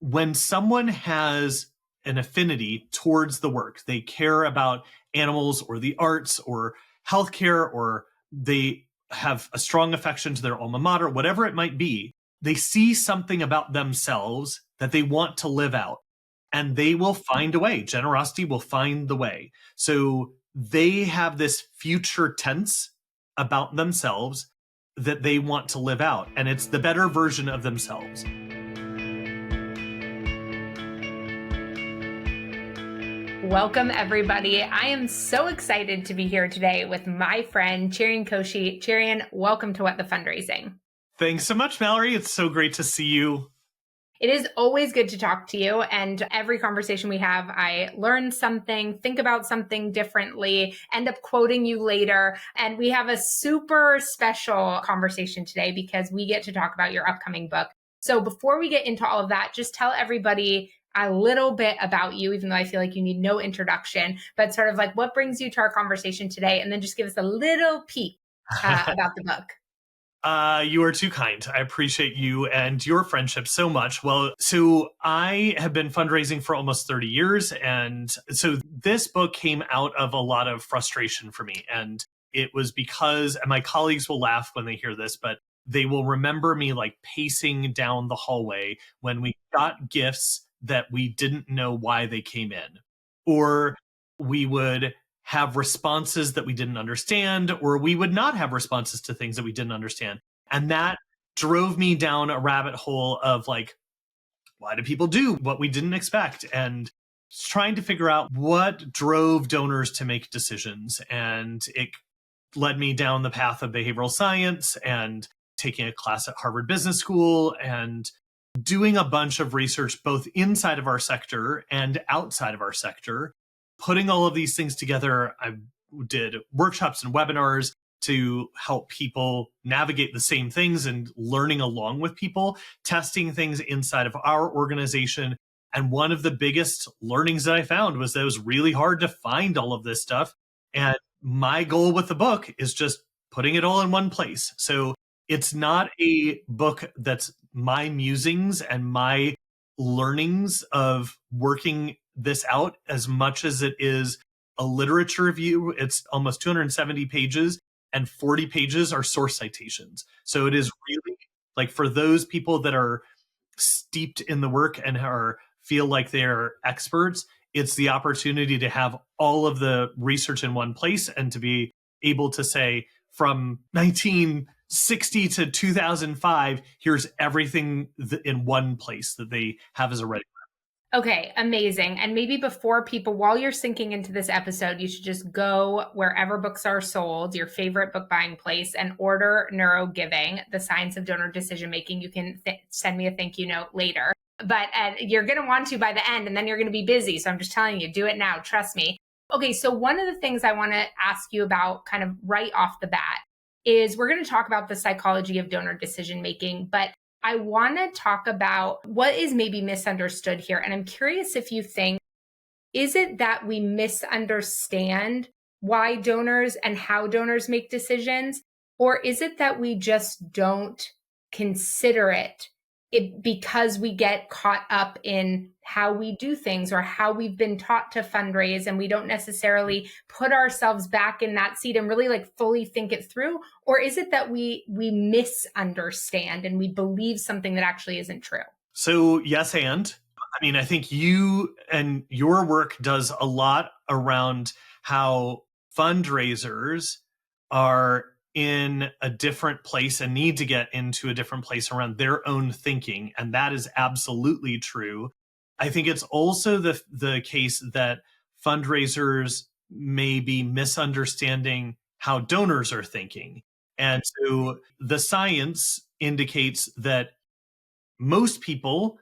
when someone has an affinity towards the work, they care about animals or the arts or healthcare, or they have a strong affection to their alma mater, whatever it might be, they see something about themselves that they want to live out, and they will find a way. Generosity will find the way. So they have this future tense about themselves that they want to live out, and it's the better version of themselves. Welcome, everybody. I am so excited to be here today with my friend, Cherian Koshy. Cherian, welcome to What the Fundraising. Thanks so much, Mallory. It's so great to see you. It is always good to talk to you. And every conversation we have, I learn something, think about something differently, end up quoting you later. And we have a super special conversation today because we get to talk about your upcoming book. So before we get into all of that, just tell everybody a little bit about you, even though I feel like you need no introduction, but sort of like what brings you to our conversation today, and then just give us a little peek about the book. You are too kind. I appreciate you and your friendship so much. Well, so I have been fundraising for almost 30 years. And so this book came out of a lot of frustration for me. And it was because, and my colleagues will laugh when they hear this, but they will remember me like pacing down the hallway when we got gifts that we didn't know why they came in, or we would have responses that we didn't understand, or we would not have responses to things that we didn't understand. And that drove me down a rabbit hole of like, why do people do what we didn't expect? And trying to figure out what drove donors to make decisions. And it led me down the path of behavioral science and taking a class at Harvard Business School and doing a bunch of research both inside of our sector and outside of our sector. Putting all of these things together, I did workshops and webinars to help people navigate the same things and learning along with people, testing things inside of our organization. And one of the biggest learnings that I found was that it was really hard to find all of this stuff. And my goal with the book is just putting it all in one place. So it's not a book that's my musings and my learnings of working this out as much as it is a literature review. It's almost 270 pages and 40 pages are source citations. So it is really like for those people that are steeped in the work and feel like they're experts, it's the opportunity to have all of the research in one place and to be able to say from 1960 to 2005, here's everything in one place that they have as a ready. Okay, amazing. And maybe before people, while you're sinking into this episode, you should just go wherever books are sold, your favorite book buying place, and order Neurogiving, The Science of Donor Decision Making. You can send me a thank you note later, but you're going to want to by the end, and then you're going to be busy. So I'm just telling you, do it now. Trust me. Okay, so one of the things I want to ask you about kind of right off the bat is we're going to talk about the psychology of donor decision making, but I want to talk about what is maybe misunderstood here. And I'm curious if you think, is it that we misunderstand why donors and how donors make decisions? Or is it that we just don't consider it because we get caught up in how we do things or how we've been taught to fundraise, and we don't necessarily put ourselves back in that seat and really like fully think it through? Or is it that we misunderstand and we believe something that actually isn't true? So yes, and I mean, I think you and your work does a lot around how fundraisers are in a different place and need to get into a different place around their own thinking. And that is absolutely true. I think it's also the case that fundraisers may be misunderstanding how donors are thinking. And so the science indicates that most people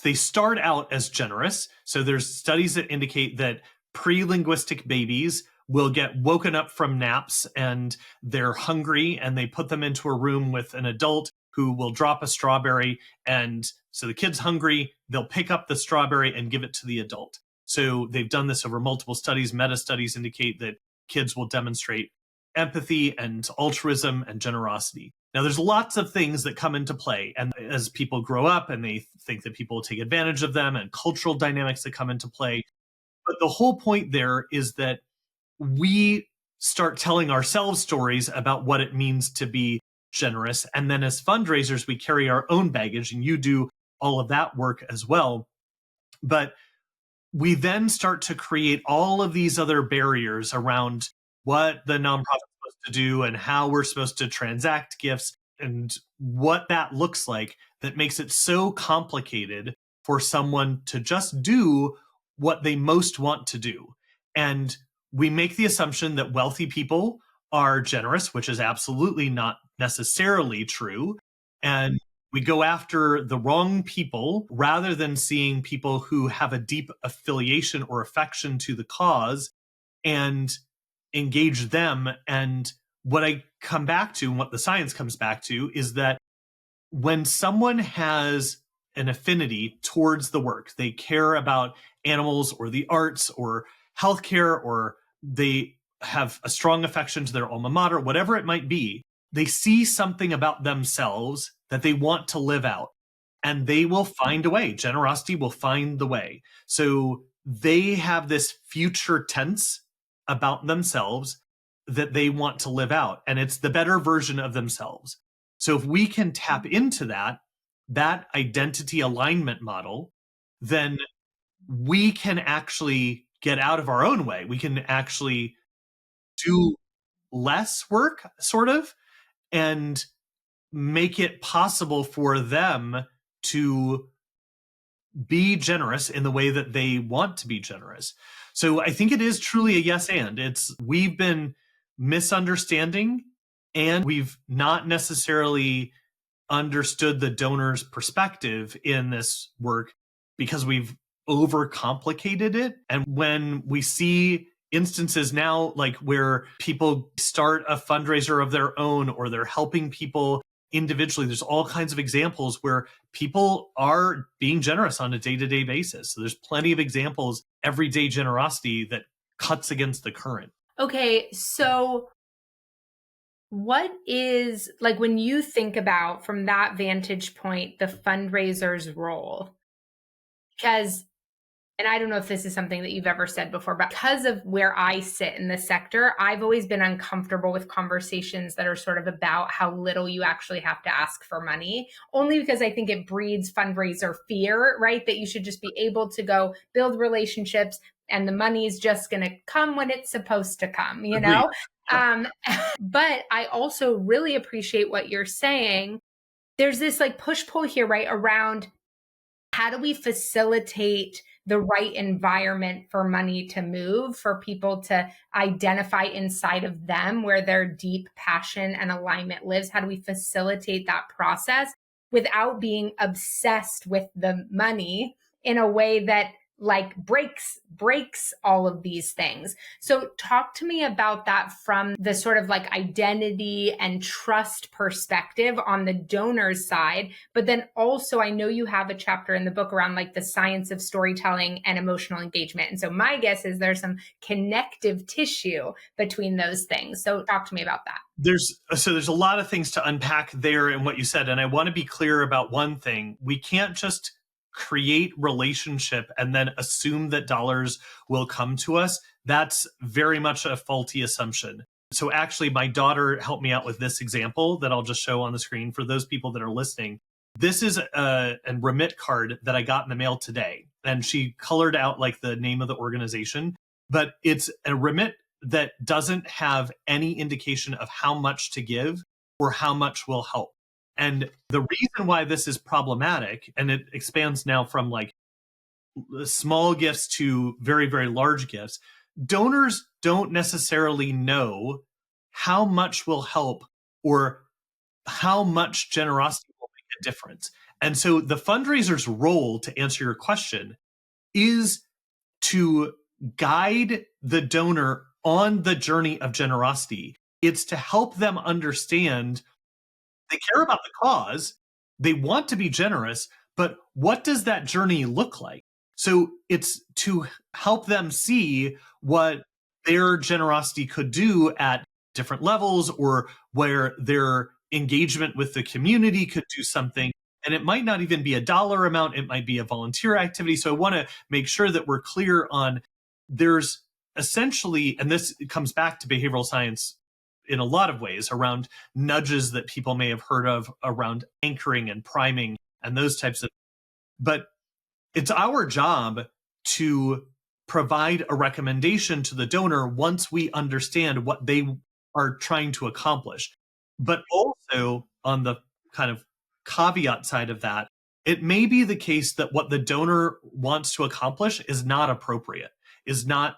they start out as generous. So there's studies that indicate that pre-linguistic babies will get woken up from naps and they're hungry, and they put them into a room with an adult who will drop a strawberry. And so the kid's hungry, they'll pick up the strawberry and give it to the adult. So they've done this over multiple studies. Meta studies indicate that kids will demonstrate empathy and altruism and generosity. Now, there's lots of things that come into play. And as people grow up and they think that people will take advantage of them, and cultural dynamics that come into play. But the whole point there is that we start telling ourselves stories about what it means to be generous. And then as fundraisers, we carry our own baggage, and you do all of that work as well. But we then start to create all of these other barriers around what the nonprofit's supposed to do and how we're supposed to transact gifts and what that looks like, that makes it so complicated for someone to just do what they most want to do. And we make the assumption that wealthy people are generous, which is absolutely not necessarily true. And we go after the wrong people rather than seeing people who have a deep affiliation or affection to the cause and engage them. And what I come back to, and what the science comes back to, is that when someone has an affinity towards the work, they care about animals or the arts or healthcare, or they have a strong affection to their alma mater, whatever it might be, they see something about themselves that they want to live out, and they will find a way. Generosity will find the way. So they have this future tense about themselves that they want to live out, and it's the better version of themselves. So if we can tap into that identity alignment model, then we can actually get out of our own way. We can actually do less work, sort of, and make it possible for them to be generous in the way that they want to be generous. So I think it is truly a yes and. We've been misunderstanding, and we've not necessarily understood the donor's perspective in this work because we've overcomplicated it. And when we see instances now, like where people start a fundraiser of their own, or they're helping people individually, there's all kinds of examples where people are being generous on a day-to-day basis. So there's plenty of examples, everyday generosity that cuts against the current. Okay, so what is, like, when you think about from that vantage point, the fundraiser's role? Because, and I don't know if this is something that you've ever said before, but because of where I sit in the sector, I've always been uncomfortable with conversations that are sort of about how little you actually have to ask for money, only because I think it breeds fundraiser fear, right? That you should just be able to go build relationships and the money is just going to come when it's supposed to come, you know? But I also really appreciate what you're saying. There's this like push-pull here, right? Around how do we facilitate the right environment for money to move, for people to identify inside of them where their deep passion and alignment lives? How do we facilitate that process without being obsessed with the money in a way that like breaks all of these things? So talk to me about that from the sort of like identity and trust perspective on the donor's side. But then also, I know you have a chapter in the book around like the science of storytelling and emotional engagement. And so my guess is there's some connective tissue between those things. So talk to me about that. There's a lot of things to unpack there in what you said. And I want to be clear about one thing. We can't just create relationship and then assume that dollars will come to us. That's very much a faulty assumption. So actually, my daughter helped me out with this example that I'll just show on the screen for those people that are listening. This is a remit card that I got in the mail today. And she colored out like the name of the organization, but it's a remit that doesn't have any indication of how much to give or how much will help. And the reason why this is problematic, and it expands now from like small gifts to very, very large gifts, donors don't necessarily know how much will help or how much generosity will make a difference. And so the fundraiser's role, to answer your question, is to guide the donor on the journey of generosity. It's to help them understand they care about the cause, they want to be generous, but what does that journey look like? So it's to help them see what their generosity could do at different levels, or where they're engagement with the community could do something. And it might not even be a dollar amount, it might be a volunteer activity. So I want to make sure that we're clear on there's essentially, and this comes back to behavioral science in a lot of ways around nudges that people may have heard of around anchoring and priming and those types of, but it's our job to provide a recommendation to the donor once we understand what they are trying to accomplish. But also on the kind of caveat side of that, it may be the case that what the donor wants to accomplish is not appropriate, is not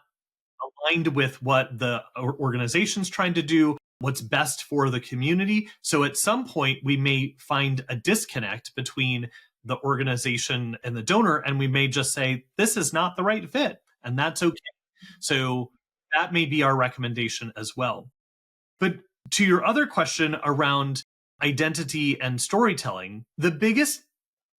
aligned with what the organization's trying to do, what's best for the community. So at some point, we may find a disconnect between the organization and the donor, and we may just say, this is not the right fit, and that's okay. So that may be our recommendation as well. But to your other question around identity and storytelling, the biggest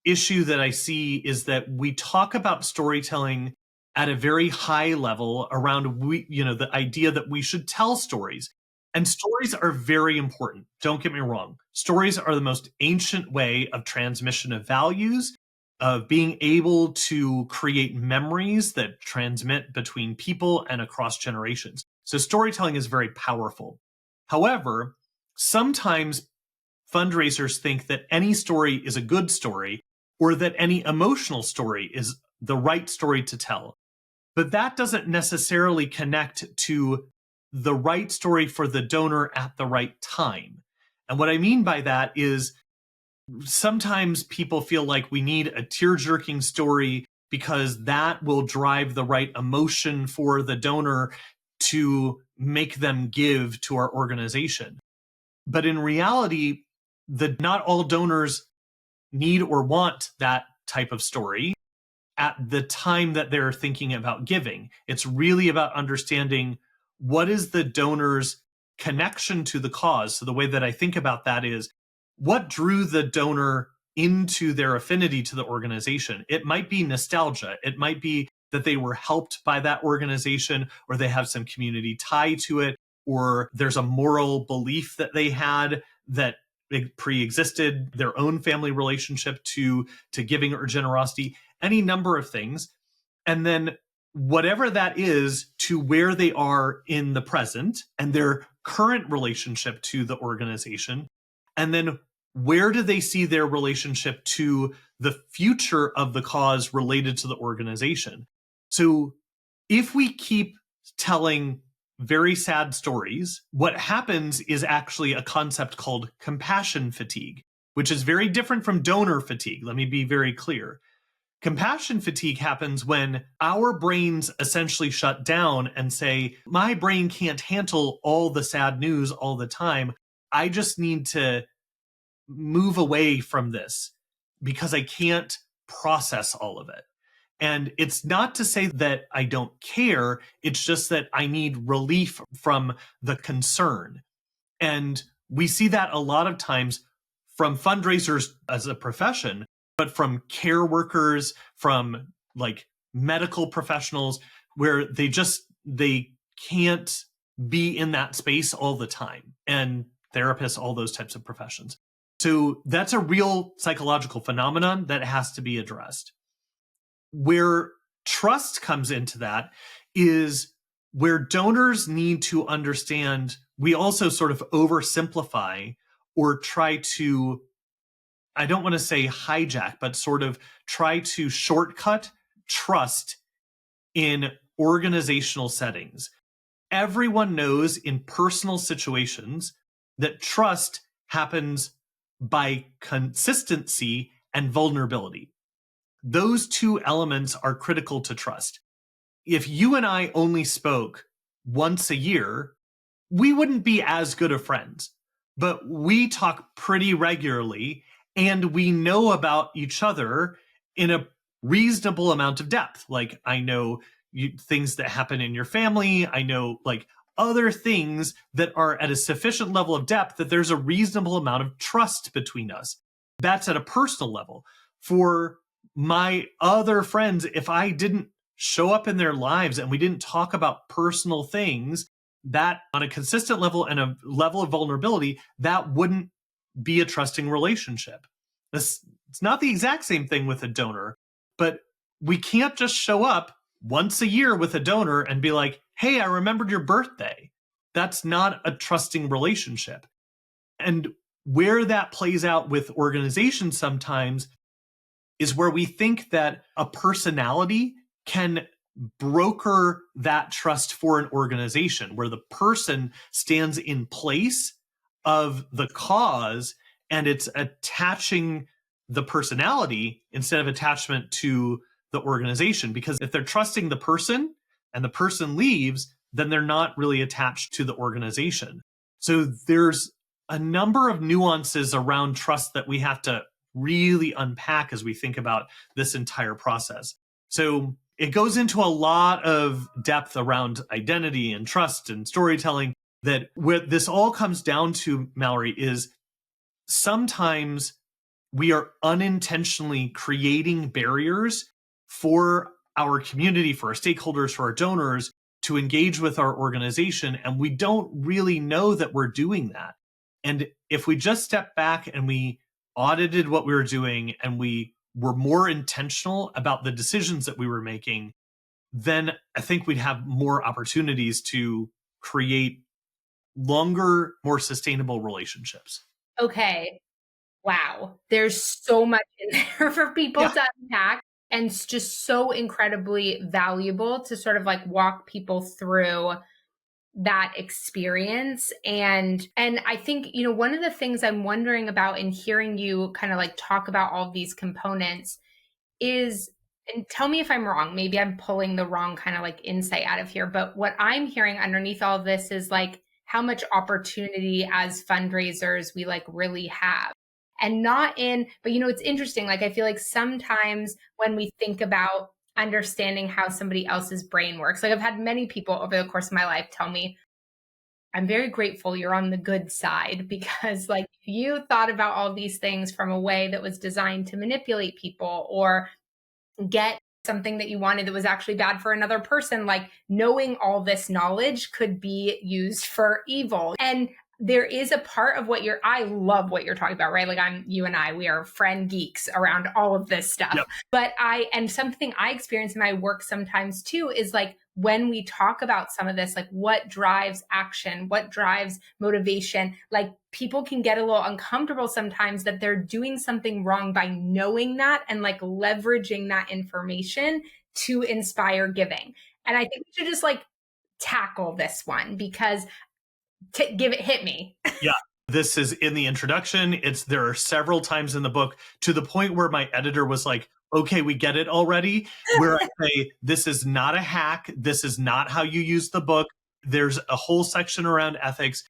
issue that I see is that we talk about storytelling at a very high level around the idea that we should tell stories. And stories are very important. Don't get me wrong. Stories are the most ancient way of transmission of values, of being able to create memories that transmit between people and across generations. So storytelling is very powerful. However, sometimes fundraisers think that any story is a good story or that any emotional story is the right story to tell. But that doesn't necessarily connect to the right story for the donor at the right time. And what I mean by that is sometimes people feel like we need a tear-jerking story because that will drive the right emotion for the donor to make them give to our organization. But in reality, not all donors need or want that type of story at the time that they're thinking about giving. It's really about understanding what is the donor's connection to the cause. So the way that I think about that is what drew the donor into their affinity to the organization. It might be nostalgia. It might be that they were helped by that organization, or they have some community tie to it, or there's a moral belief that they had that pre-existed their own family relationship to giving or generosity, any number of things. And then whatever that is to where they are in the present and their current relationship to the organization. And then where do they see their relationship to the future of the cause related to the organization? So if we keep telling very sad stories, what happens is actually a concept called compassion fatigue, which is very different from donor fatigue. Let me be very clear. Compassion fatigue happens when our brains essentially shut down and say, my brain can't handle all the sad news all the time. I just need to move away from this because I can't process all of it. And it's not to say that I don't care. It's just that I need relief from the concern. And we see that a lot of times from fundraisers as a profession, but from care workers, from like medical professionals, where they can't be in that space all the time, and therapists, all those types of professions. So that's a real psychological phenomenon that has to be addressed. Where trust comes into that is where donors need to understand we also sort of oversimplify or try to, I don't want to say hijack, but sort of try to shortcut trust in organizational settings. Everyone knows in personal situations that trust happens by consistency and vulnerability. Those two elements are critical to trust. If you and I only spoke once a year, we wouldn't be as good of friends. But we talk pretty regularly and we know about each other in a reasonable amount of depth. Like I know things that happen in your family. I know like other things that are at a sufficient level of depth that there's a reasonable amount of trust between us. That's at a personal level. For my other friends, if I didn't show up in their lives and we didn't talk about personal things, that on a consistent level and a level of vulnerability, that wouldn't be a trusting relationship. It's not the exact same thing with a donor, but we can't just show up once a year with a donor and be like, hey, I remembered your birthday. That's not a trusting relationship. And where that plays out with organizations sometimes is where we think that a personality can broker that trust for an organization, where the person stands in place of the cause and it's attaching the personality instead of attachment to the organization. Because if they're trusting the person and the person leaves, then they're not really attached to the organization. So there's a number of nuances around trust that we have to really unpack as we think about this entire process. So it goes into a lot of depth around identity and trust and storytelling. That what this all comes down to, Mallory, is sometimes we are unintentionally creating barriers for our community, for our stakeholders, for our donors to engage with our organization, and we don't really know that we're doing that. And if we just step back and we audited what we were doing and we were more intentional about the decisions that we were making, then I think we'd have more opportunities to create longer, more sustainable relationships. Okay. Wow. There's so much in there for people to unpack, and it's just so incredibly valuable to sort of like walk people through that experience. And I think, one of the things I'm wondering about in hearing you kind of like talk about all of these components is, and tell me if I'm wrong, maybe I'm pulling the wrong kind of like insight out of here, but what I'm hearing underneath all of this is like how much opportunity as fundraisers we like really have. And not in, but it's interesting. Like, I feel like sometimes when we think about understanding how somebody else's brain works, like I've had many people over the course of my life tell me, I'm very grateful you're on the good side, because like if you thought about all these things from a way that was designed to manipulate people or get something that you wanted that was actually bad for another person, like knowing all this knowledge could be used for evil. And there is a part of I love what you're talking about, right? Like you and I, we are friend geeks around all of this stuff. Yep. But and something I experience in my work sometimes too is like when we talk about some of this, like what drives action, what drives motivation, like people can get a little uncomfortable sometimes that they're doing something wrong by knowing that and like leveraging that information to inspire giving. And I think we should just like tackle this one because hit me. Yeah. This is in the introduction. There are several times in the book to the point where my editor was like, okay, we get it already. Where I say, this is not a hack. This is not how you use the book. There's a whole section around ethics.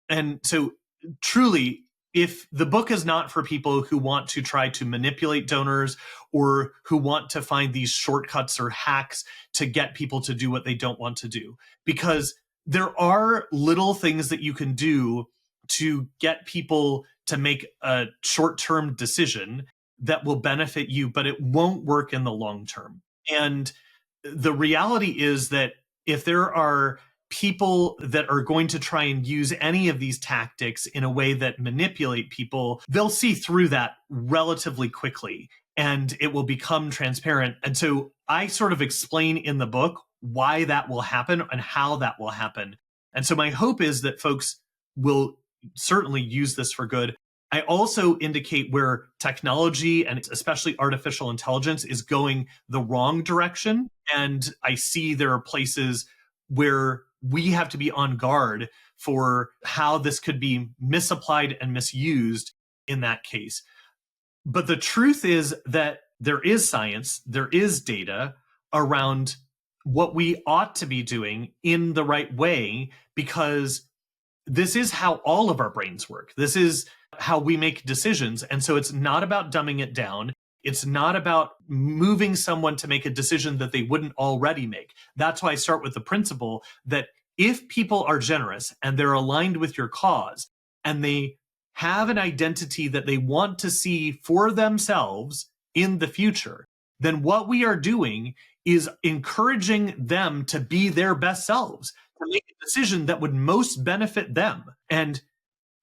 And so truly, if the book is not for people who want to try to manipulate donors or who want to find these shortcuts or hacks to get people to do what they don't want to do, because there are little things that you can do to get people to make a short-term decision that will benefit you, but it won't work in the long term. And the reality is that if there are people that are going to try and use any of these tactics in a way that manipulate people, they'll see through that relatively quickly and it will become transparent. And so I sort of explain in the book why that will happen and how that will happen. And so my hope is that folks will certainly use this for good. I also indicate where technology and especially artificial intelligence is going the wrong direction. And I see there are places where we have to be on guard for how this could be misapplied and misused in that case. But the truth is that there is science, there is data around what we ought to be doing in the right way, because this is how all of our brains work. This is how we make decisions. And so it's not about dumbing it down. It's not about moving someone to make a decision that they wouldn't already make. That's why I start with the principle that if people are generous and they're aligned with your cause and they have an identity that they want to see for themselves in the future, then what we are doing is encouraging them to be their best selves, to make a decision that would most benefit them. And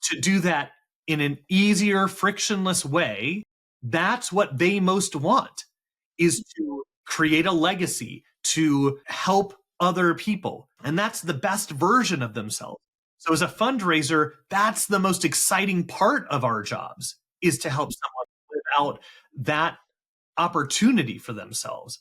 to do that in an easier, frictionless way, that's what they most want, is to create a legacy, to help other people. And that's the best version of themselves. So as a fundraiser, that's the most exciting part of our jobs, is to help someone live out that opportunity for themselves.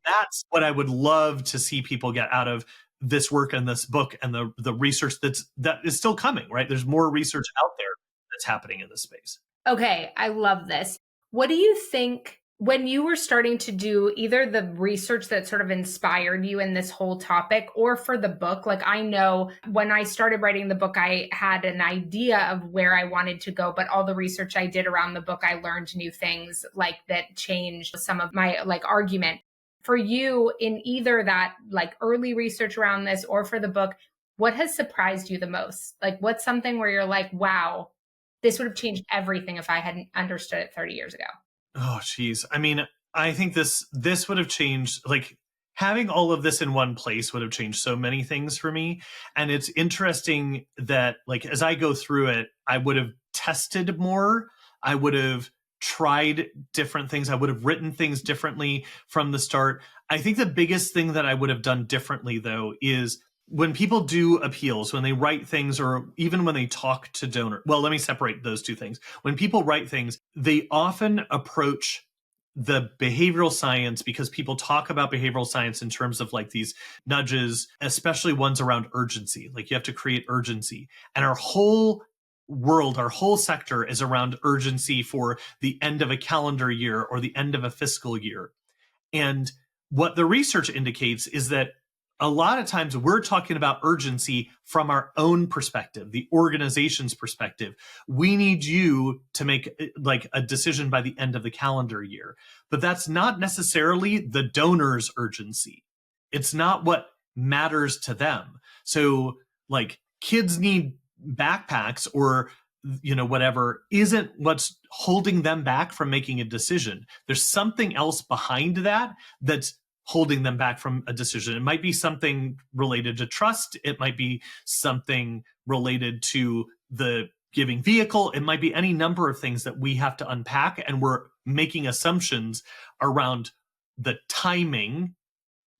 That's what I would love to see people get out of this work and this book and the research that is still coming, right? There's more research out there that's happening in this space. Okay, I love this. What do you think when you were starting to do either the research that sort of inspired you in this whole topic or for the book? Like, I know when I started writing the book, I had an idea of where I wanted to go, but all the research I did around the book, I learned new things like that changed some of my like argument. For you, in either that like early research around this or for the book, what has surprised you the most? Like, what's something where you're like, wow, this would have changed everything if I hadn't understood it 30 years ago. Oh, geez. I mean, I think this would have changed, like having all of this in one place would have changed so many things for me. And it's interesting that like as I go through it, I would have tested more. I would have tried different things. I would have written things differently from the start. I think the biggest thing that I would have done differently though is when people do appeals, when they write things, or even when they talk to donor, well, let me separate those two things. When people write things, they often approach the behavioral science, because people talk about behavioral science in terms of like these nudges, especially ones around urgency. Like you have to create urgency. And our whole world, our whole sector is around urgency for the end of a calendar year or the end of a fiscal year. And what the research indicates is that a lot of times we're talking about urgency from our own perspective, the organization's perspective. We need you to make like a decision by the end of the calendar year. But that's not necessarily the donor's urgency. It's not what matters to them. So like kids need backpacks or whatever isn't what's holding them back from making a decision. There's something else behind that that's holding them back from a decision. It might be something related to trust. It might be something related to the giving vehicle. It might be any number of things that we have to unpack, and we're making assumptions around the timing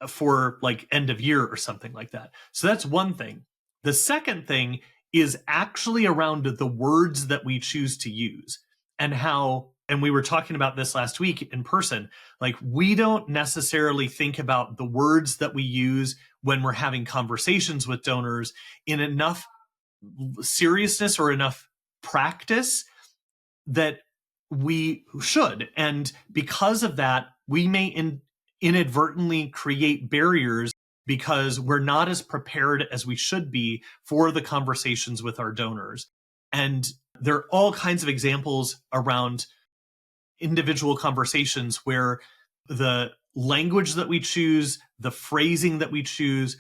for like end of year or something like that. So that's one thing. The second thing is actually around the words that we choose to use and how, and we were talking about this last week in person, like we don't necessarily think about the words that we use when we're having conversations with donors in enough seriousness or enough practice that we should. And because of that, we may inadvertently create barriers because we're not as prepared as we should be for the conversations with our donors. And there are all kinds of examples around individual conversations where the language that we choose, the phrasing that we choose,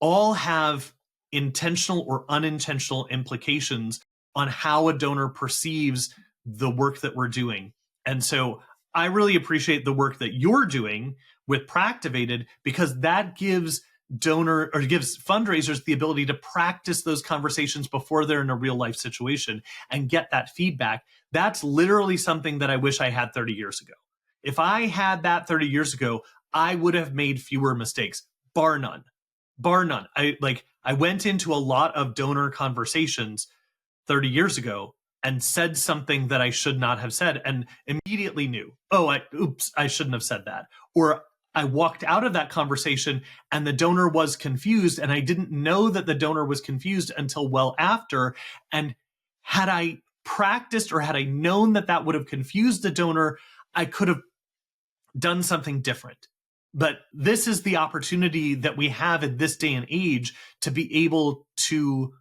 all have intentional or unintentional implications on how a donor perceives the work that we're doing. And so I really appreciate the work that you're doing with Practivated, because that gives gives fundraisers the ability to practice those conversations before they're in a real life situation and get that feedback. That's literally something that I wish I had 30 years ago. If I had that 30 years ago, I would have made fewer mistakes, bar none. Bar none. I went into a lot of donor conversations 30 years ago and said something that I should not have said and immediately knew, oops, I shouldn't have said that. Or I walked out of that conversation and the donor was confused, and I didn't know that the donor was confused until well after. And had I practiced, or had I known that that would have confused the donor, I could have done something different. But this is the opportunity that we have in this day and age to be able to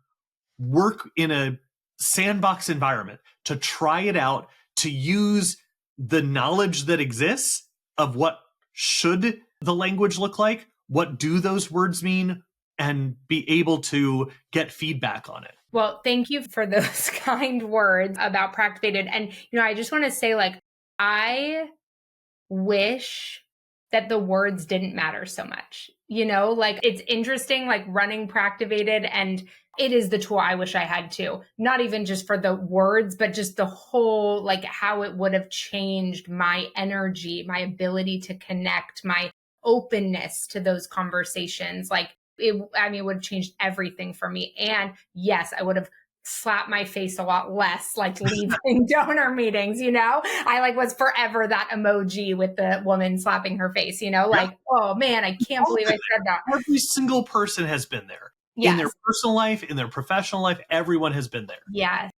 work in a sandbox environment, to try it out, to use the knowledge that exists of what should the language look like, what do those words mean, and be able to get feedback on it. Well, thank you for those kind words about Practivated. And, I just want to say, like, I wish that the words didn't matter so much. Like it's interesting, like running Practivated and it is the tool I wish I had too. Not even just for the words, but just the whole, like how it would have changed my energy, my ability to connect, my openness to those conversations. Like it would have changed everything for me. And yes, I would have slapped my face a lot less, like leaving donor meetings, I like was forever that emoji with the woman slapping her face, like, oh man, I can't believe I said that. Every single person has been there. In their Yes. personal life, in their professional life, everyone has been there. Yes.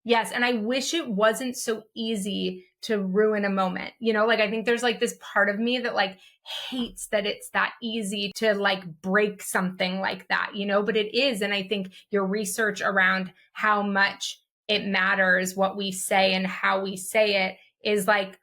Yes. And I wish it wasn't so easy to ruin a moment. Like I think there's like this part of me that like hates that it's that easy to like break something like that, but it is. And I think your research around how much it matters what we say and how we say it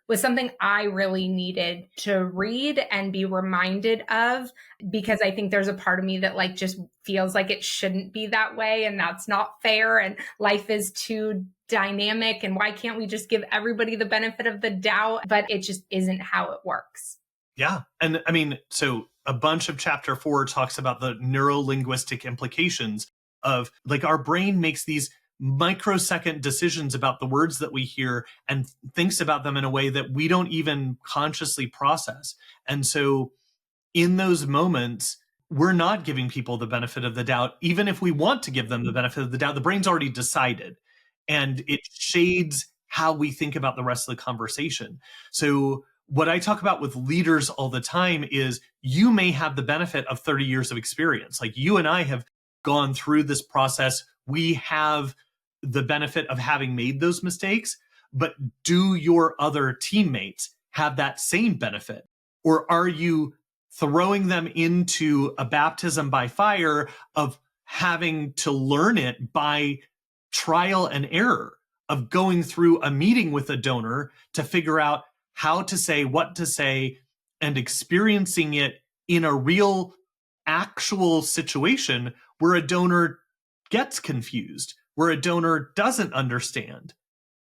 was something I really needed to read and be reminded of, because I think there's a part of me that like just feels like it shouldn't be that way, and that's not fair, and life is too dynamic, and why can't we just give everybody the benefit of the doubt? But it just isn't how it works. Yeah. And I mean, so a bunch of chapter 4 talks about the neurolinguistic implications of like our brain makes these microsecond decisions about the words that we hear and thinks about them in a way that we don't even consciously process. And so in those moments, we're not giving people the benefit of the doubt. Even if we want to give them the benefit of the doubt, the brain's already decided, and it shades how we think about the rest of the conversation. So what I talk about with leaders all the time is you may have the benefit of 30 years of experience. Like you and I have gone through this process. We have the benefit of having made those mistakes, but do your other teammates have that same benefit? Or are you throwing them into a baptism by fire of having to learn it by trial and error, of going through a meeting with a donor to figure out how to say, what to say, and experiencing it in a real, actual situation where a donor gets confused, where a donor doesn't understand.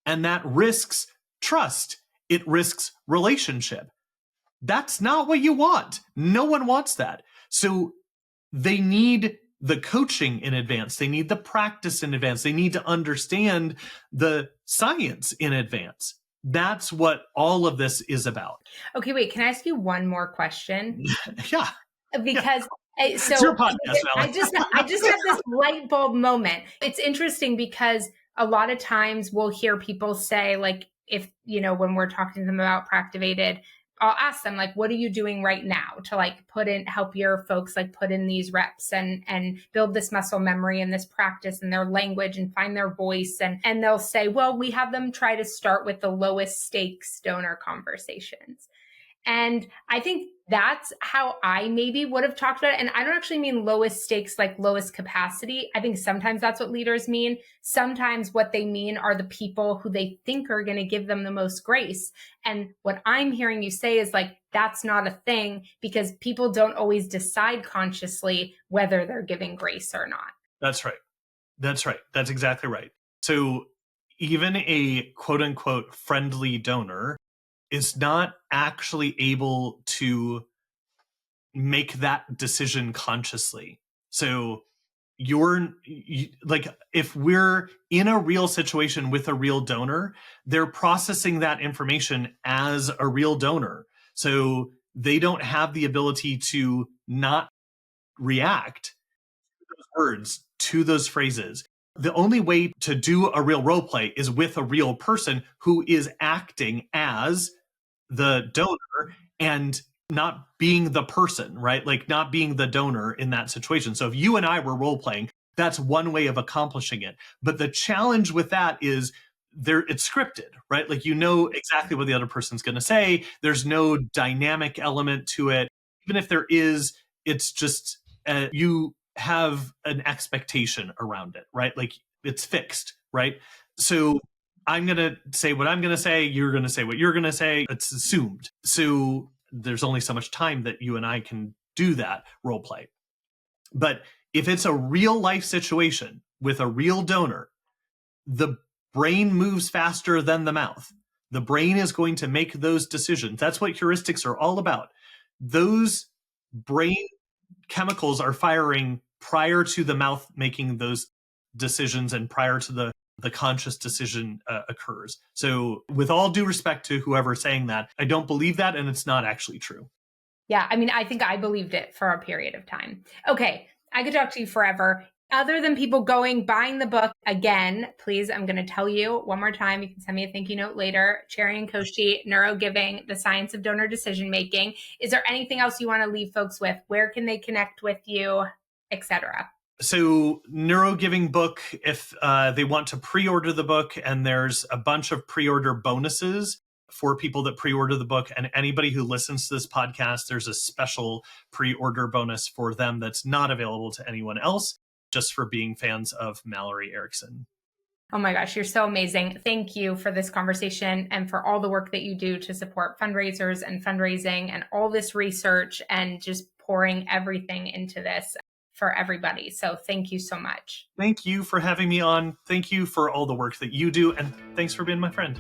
And that risks trust. It risks relationship. That's not what you want. No one wants that. So they need the coaching in advance. They need the practice in advance. They need to understand the science in advance. That's what all of this is about. Okay, wait, can I ask you one more question? Yeah. Because It's your podcast, I just had this light bulb moment. It's interesting because a lot of times we'll hear people say, like, if, when we're talking to them about Practivated, I'll ask them, like, what are you doing right now to like help your folks like put in these reps and build this muscle memory and this practice and their language and find their voice. And they'll say, well, we have them try to start with the lowest stakes donor conversations. And I think that's how I maybe would have talked about it. And I don't actually mean lowest stakes, like lowest capacity. I think sometimes that's what leaders mean. Sometimes what they mean are the people who they think are going to give them the most grace. And what I'm hearing you say is like, that's not a thing, because people don't always decide consciously whether they're giving grace or not. That's right. That's right. That's exactly right. So even a quote unquote friendly donor is not actually able to make that decision consciously. So like, if we're in a real situation with a real donor, they're processing that information as a real donor. So they don't have the ability to not react to those words, to those phrases. The only way to do a real role play is with a real person who is acting as the donor and not being the person, right? Like not being the donor in that situation. So if you and I were role playing, that's one way of accomplishing it. But the challenge with that is it's scripted, right? Like exactly what the other person's going to say. There's no dynamic element to it. Even if there is, it's just you have an expectation around it, right? Like it's fixed, right? So I'm going to say what I'm going to say. You're going to say what you're going to say. It's assumed. So there's only so much time that you and I can do that role play. But if it's a real life situation with a real donor, the brain moves faster than the mouth. The brain is going to make those decisions. That's what heuristics are all about. Those brain chemicals are firing prior to the mouth making those decisions and prior to the conscious decision occurs. So with all due respect to whoever's saying that, I don't believe that, and it's not actually true. Yeah, I mean, I think I believed it for a period of time. Okay, I could talk to you forever. Other than people buying the book, again, please, I'm going to tell you one more time. You can send me a thank you note later. Cherian Koshy, Neurogiving, The Science of Donor Decision Making. Is there anything else you want to leave folks with? Where can they connect with you, etc.? So Neurogiving book, if they want to pre-order the book, and there's a bunch of pre-order bonuses for people that pre-order the book, and anybody who listens to this podcast, there's a special pre-order bonus for them that's not available to anyone else, just for being fans of Mallory Erickson. Oh my gosh, you're so amazing. Thank you for this conversation and for all the work that you do to support fundraisers and fundraising and all this research and just pouring everything into this for everybody. So thank you so much. Thank you for having me on. Thank you for all the work that you do. And thanks for being my friend.